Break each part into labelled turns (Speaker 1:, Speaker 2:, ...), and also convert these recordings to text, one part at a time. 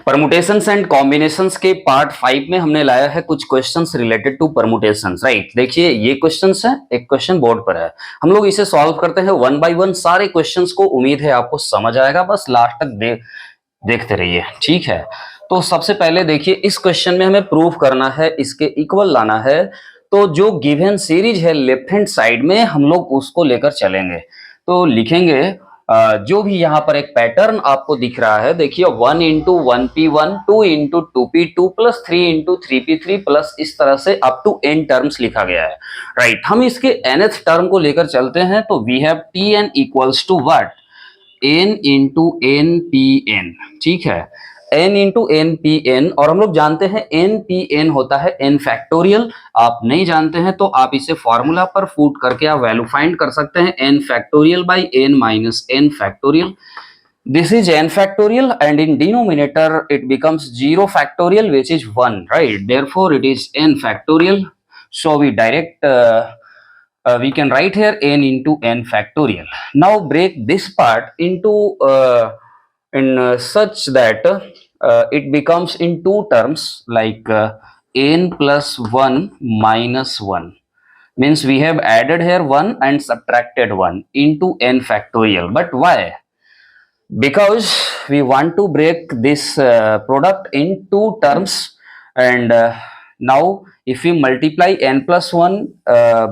Speaker 1: Permutations and combinations के part 5 में हमने लाया है कुछ questions related to permutations, right. देखिए ये क्वेश्चंस है, एक क्वेश्चन बोर्ड पर है, हम लोग इसे सॉल्व करते हैं वन बाय वन। सारे क्वेश्चंस को उम्मीद है आपको समझ आएगा, बस लास्ट तक देखते रहिए, ठीक है। तो सबसे पहले देखिए इस क्वेश्चन में हमें प्रूव करना है, इसके इक्वल लाना है। तो जो गिवन सीरीज है लेफ्ट हैंड साइड में हम लोग उसको लेकर चलेंगे। तो लिखेंगे जो भी यहाँ पर एक पैटर्न आपको दिख रहा है, देखिए 1 into 1p1, 2 into 2p2 plus 3 into 3p3 plus इस तरह से अप टू n टर्म्स लिखा गया है, राइट। हम इसके nth टर्म को लेकर चलते हैं, तो we have tn equals to what, n into n P n, ठीक है, n into n P n. और हम लोग जानते हैं n पी एन होता है n फैक्टोरियल। आप नहीं जानते हैं तो आप इसे फॉर्मूला पर पुट करके आप वैल्यू फाइंड कर सकते हैं, n factorial by n minus n factorial. This is n factorial and in denominator it becomes 0 factorial which is 1, right? Therefore it is n factorial. So we can write here n into n factorial. Now break this part into such that it becomes in two terms like n plus 1 minus 1. Means we have added here 1 and subtracted 1 into n factorial. But why? Because we want to break this product in two terms, and now if we multiply n plus 1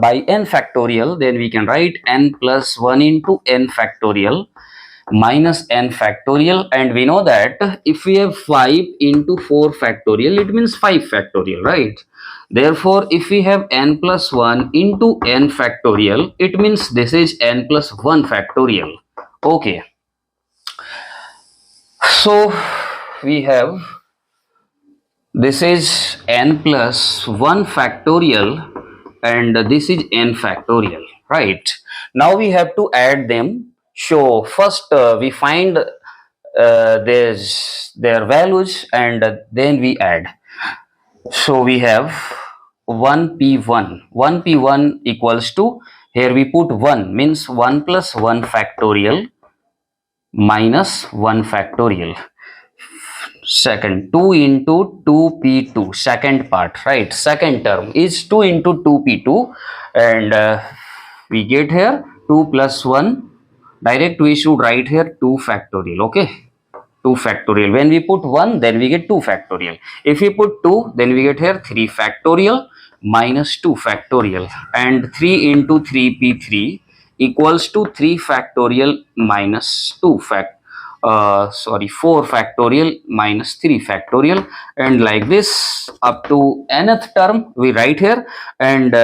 Speaker 1: by n factorial, then we can write n plus 1 into n factorial minus n factorial. And we know that if we have 5 into 4 factorial, it means 5 factorial, right? Therefore if we have n plus 1 into n factorial, it means this is n plus 1 factorial. Okay, so we have this is n plus 1 factorial and this is n factorial, right? Now we have to add them. So first we find their values and then we add. So we have 1p1, 1p1 equals to, here we put 1 means 1 plus 1 factorial minus 1 factorial. Second, 2 into 2p2, second part, right? Second term is 2 into 2p2 and we get here 2 plus 1. Direct we should write here 2 factorial, okay? 2 factorial. When we put 1, then we get 2 factorial. If we put 2, then we get here 3 factorial minus 2 factorial. And 3 into 3p3 equals to 3 factorial minus 4 factorial minus 3 factorial, and like this up to nth term we write here, and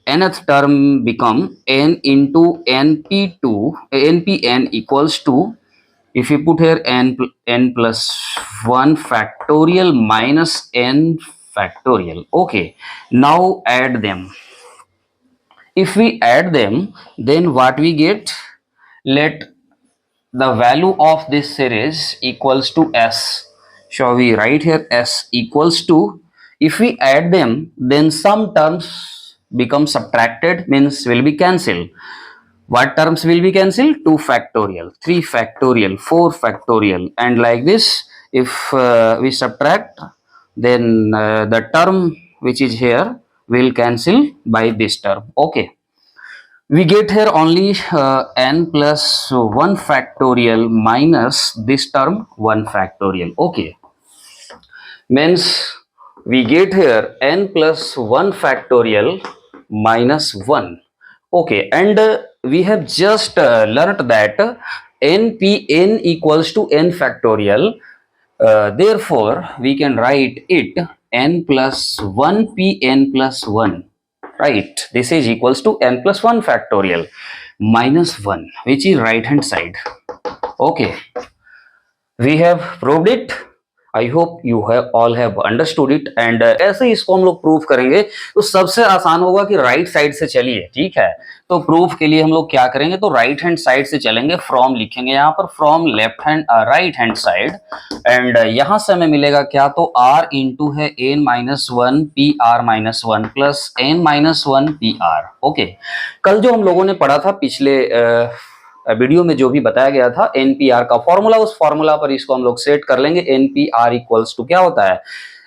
Speaker 1: nth term become n into np2, npn equals to, if you put here n plus 1 factorial minus n factorial. Okay, now add them. If we add them, then what we get, let the value of this series equals to s. So we write here s equals to, if we add them, then some terms become subtracted, means will be cancelled. What terms will be cancelled? 2 factorial, 3 factorial, 4 factorial, and like this. If we subtract, then the term which is here will cancel by this term. Okay, we get here only n plus 1 factorial minus this term 1 factorial. Okay, means we get here n plus 1 factorial minus 1. Okay, and we have just learnt that npn equals to n factorial. Therefore we can write it n plus 1pn plus 1, right? This is equals to n plus 1 factorial minus 1, which is right hand side. Okay, we have proved it. I hope you have all have understood it. And ऐसे इसको हम लोग prove करेंगे तो सबसे आसान होगा कि राइट साइड से चलिए, ठीक है। तो प्रूफ के लिए हम लोग क्या करेंगे, तो राइट हैंड साइड से चलेंगे, फ्रॉम लिखेंगे यहाँ पर, from left hand right hand side, and यहाँ से हमें मिलेगा क्या, तो r इंटू है n minus 1 P R minus 1 plus n minus 1 P r. Okay, कल जो हम लोगों ने पढ़ा था पिछले वीडियो में जो भी बताया गया था एनपीआर का फॉर्मूला, उस फॉर्मूला पर इसको हम लोग सेट कर लेंगे। एनपीआर इक्वल्स टू क्या होता है,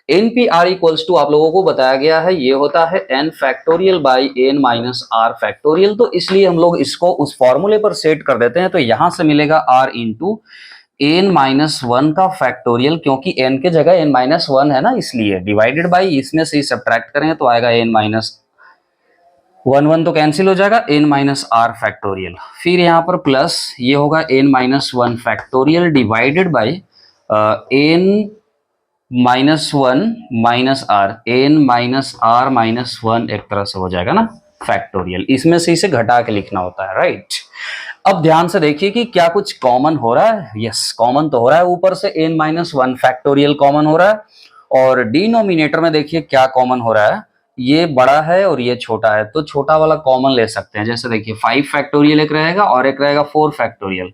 Speaker 1: एनपीआर इक्वल्स टू आप लोगों को बताया गया है ये होता है n factorial by n minus r factorial. तो इसलिए हम लोग इसको उस फॉर्मूले पर सेट कर देते हैं। तो यहां से मिलेगा r into n minus one का फैक्टोरियल, क्योंकि n के जगह n माइनस वन है ना, इसलिए डिवाइडेड बाई इसमें से ही सब्ट्रैक्ट करेंगे तो आएगा n माइनस वन, वन तो कैंसिल हो जाएगा, n माइनस आर फैक्टोरियल। फिर यहाँ पर प्लस ये होगा n minus one factorial divided by n minus one minus r, n minus r minus one एक तरह से हो जाएगा ना फैक्टोरियल, इसमें से इसे घटा के लिखना होता है, राइट। अब ध्यान से देखिए कि क्या कुछ कॉमन हो रहा है। यस, कॉमन तो हो रहा है, ऊपर से n minus one factorial common हो रहा है और डिनोमिनेटर में देखिए क्या कॉमन हो रहा है, ये बड़ा है और ये छोटा है, तो छोटा वाला कॉमन ले सकते हैं। जैसे देखिए 5 फैक्टोरियल एक रहेगा और एक रहेगा 4 फैक्टोरियल,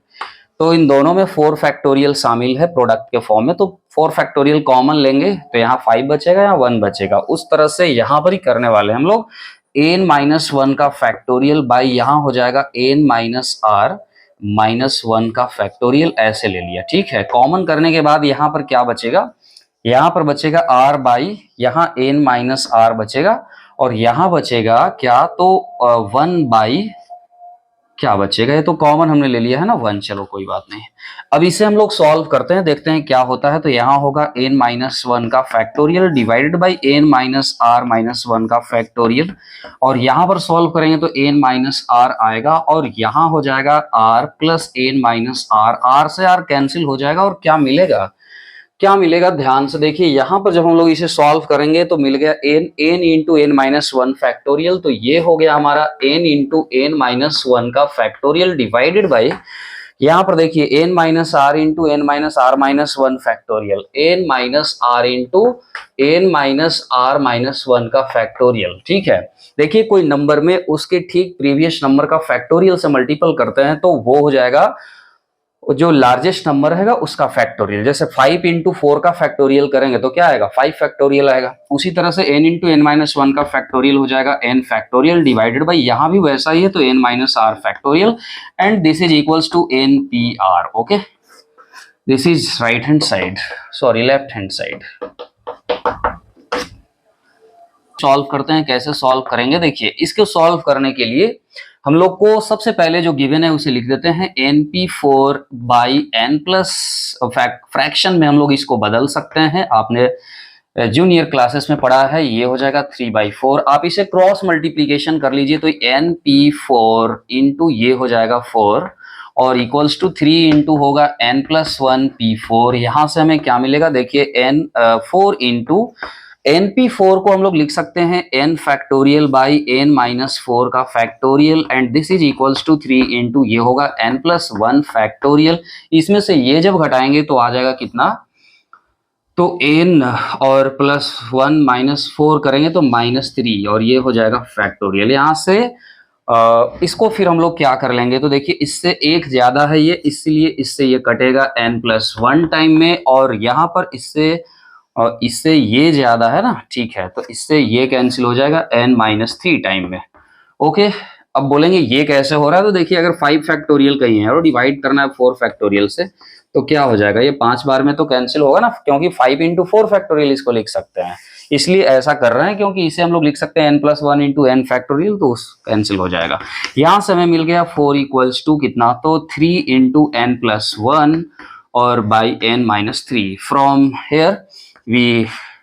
Speaker 1: तो इन दोनों में 4 फैक्टोरियल शामिल है प्रोडक्ट के फॉर्म में, तो 4 फैक्टोरियल कॉमन लेंगे तो यहाँ 5 बचेगा, यहाँ 1 बचेगा। उस तरह से यहाँ पर ही करने वाले हम लोग। n माइनस वन का फैक्टोरियल बाई यहाँ हो जाएगा n minus r minus one का फैक्टोरियल, ऐसे ले लिया, ठीक है। कॉमन करने के बाद यहाँ पर क्या बचेगा, यहाँ पर बचेगा r बाई यहाँ n माइनस आर बचेगा और यहाँ बचेगा क्या, तो 1 बाई क्या बचेगा, ये तो कॉमन हमने ले लिया है ना 1, चलो कोई बात नहीं। अब इसे हम लोग सॉल्व करते हैं, देखते हैं क्या होता है। तो यहाँ होगा n माइनस वन का factorial divided by n minus r minus one का फैक्टोरियल, और यहाँ पर सॉल्व करेंगे तो n माइनस आर आएगा और यहाँ हो जाएगा r plus n minus r, r से r कैंसिल हो जाएगा और क्या मिलेगा, क्या मिलेगा, ध्यान से देखिए। यहाँ पर जब हम लोग इसे सॉल्व करेंगे तो मिल गया n into n minus one factorial, तो ये हो गया हमारा n into n minus one का फैक्टोरियल डिवाइडेड बाई यहाँ पर देखिए n minus r into n minus r minus one factorial, n minus r into n minus r minus one का फैक्टोरियल, ठीक है। देखिए कोई नंबर में उसके ठीक प्रीवियस नंबर का फैक्टोरियल से मल्टीपल करते हैं तो वो हो जाएगा जो लार्जेस्ट नंबर रहेगा उसका फैक्टोरियल। जैसे 5 इंटू फोर का फैक्टोरियल करेंगे तो क्या आएगा, 5 फैक्टोरियल आएगा। उसी तरह से n into n minus one का फैक्टोरियल हो जाएगा n फैक्टोरियल डिवाइडेड बाई यहाँ भी वैसा ही है तो n minus r factorial, and this is equals to n P r. Okay, this is right hand side, sorry left hand side. Solve करते हैं, कैसे सॉल्व करेंगे, देखिए इसको सॉल्व करने के लिए हम लोग को सबसे पहले जो गिवन है उसे लिख देते हैं np4 by n plus, fraction में हम लोग इसको बदल सकते हैं, आपने जूनियर क्लासेस में पढ़ा है, ये हो जाएगा 3/4। आप इसे क्रॉस मल्टीप्लीकेशन कर लीजिए तो np4 इंटू ये हो जाएगा 4 और इक्वल्स टू 3 इंटू होगा n प्लस वन p4। यहाँ से हमें क्या मिलेगा, देखिए n 4 इंटू np4 को हम लोग लिख सकते हैं n factorial by n minus four का factorial, and this is equals to 3 into ये होगा n प्लस वन फैक्टोरियल। इसमें से ये जब घटाएंगे तो आ जाएगा कितना, तो n और प्लस वन माइनस फोर करेंगे तो -3 और ये हो जाएगा फैक्टोरियल। यहाँ से इसको फिर हम लोग क्या कर लेंगे, तो देखिए इससे एक ज्यादा है ये, इसलिए इससे ये कटेगा n प्लस वन टाइम में, और यहाँ पर इससे ये ज्यादा है ना, ठीक है, तो इससे ये कैंसिल हो जाएगा n माइनस थ्री टाइम में। ओके, अब बोलेंगे ये कैसे हो रहा है, तो देखिए अगर 5 फैक्टोरियल कहीं है और डिवाइड करना है 4 फैक्टोरियल से तो क्या हो जाएगा, ये 5 बार में तो कैंसिल होगा ना, क्योंकि 5 इंटू फोर फैक्टोरियल इसको लिख सकते हैं, इसलिए ऐसा कर रहे हैं, क्योंकि इसे हम लोग लिख सकते हैं n plus one into n factorial, तो कैंसिल हो जाएगा। यहाँ से हमें मिल गया 4 इक्वल्स टू कितना, तो 3 इंटू एन प्लस वन और by n minus three. From here we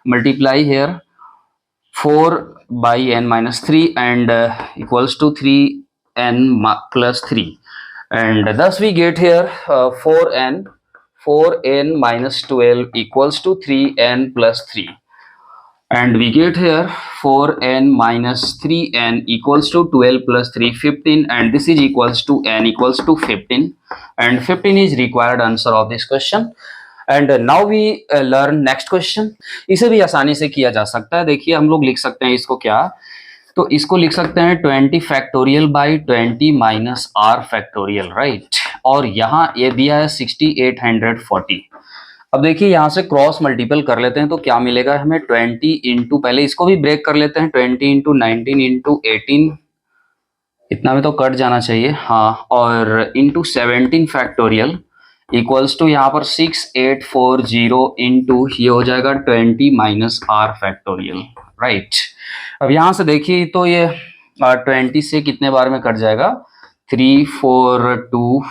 Speaker 1: multiply here 4 by n minus 3 and equals to 3n plus 3, and thus we get here 4n minus 12 equals to 3n plus 3, and we get here 4n minus 3n equals to 12 plus 3 15, and this is equals to n equals to 15, and 15 is required answer of this question। And now we learn next question. इसे भी आसानी से किया जा सकता है, देखिए हम लोग लिख सकते हैं इसको क्या, तो इसको लिख सकते हैं 20 factorial by 20 minus r factorial, right, और यहाँ ये दिया है 6840। अब देखिए यहाँ से क्रॉस मल्टीपल कर लेते हैं तो क्या मिलेगा हमें, 20 इंटू, पहले इसको भी ब्रेक कर लेते हैं, 20 इंटू 19 इंटू 18 इतना में तो कट जाना चाहिए, हाँ। और इंटू 17 फैक्टोरियल इक्वल्स टू यहाँ पर 6840 इंटू ये हो जाएगा 20 माइनस आर फैक्टोरियल, राइट। अब यहाँ से देखिए तो ये 20 से कितने बार में कट जाएगा, 3 4 2,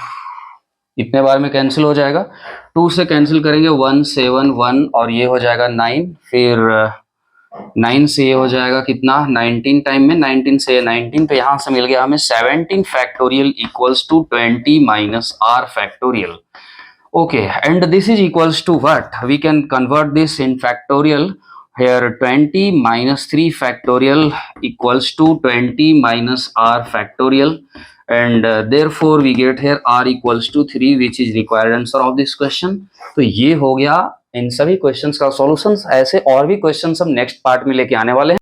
Speaker 1: इतने बार में कैंसिल हो जाएगा। 2 से कैंसिल करेंगे 1 7 1 और ये हो जाएगा 9, फिर 9 से ये हो जाएगा कितना 19 टाइम में, 19 से 19, तो यहाँ से मिल गया हमें 17 factorial equals to 20 minus r factorial. Okay, and this is equals to what? We can convert this in factorial. Here 20 minus 3 factorial equals to 20 minus r factorial, and therefore we get here r equals to 3, which is required answer of this question. तो ये हो गया इन सभी questions का solutions. ऐसे और भी questions हम नेक्स्ट पार्ट में लेके आने वाले हैं।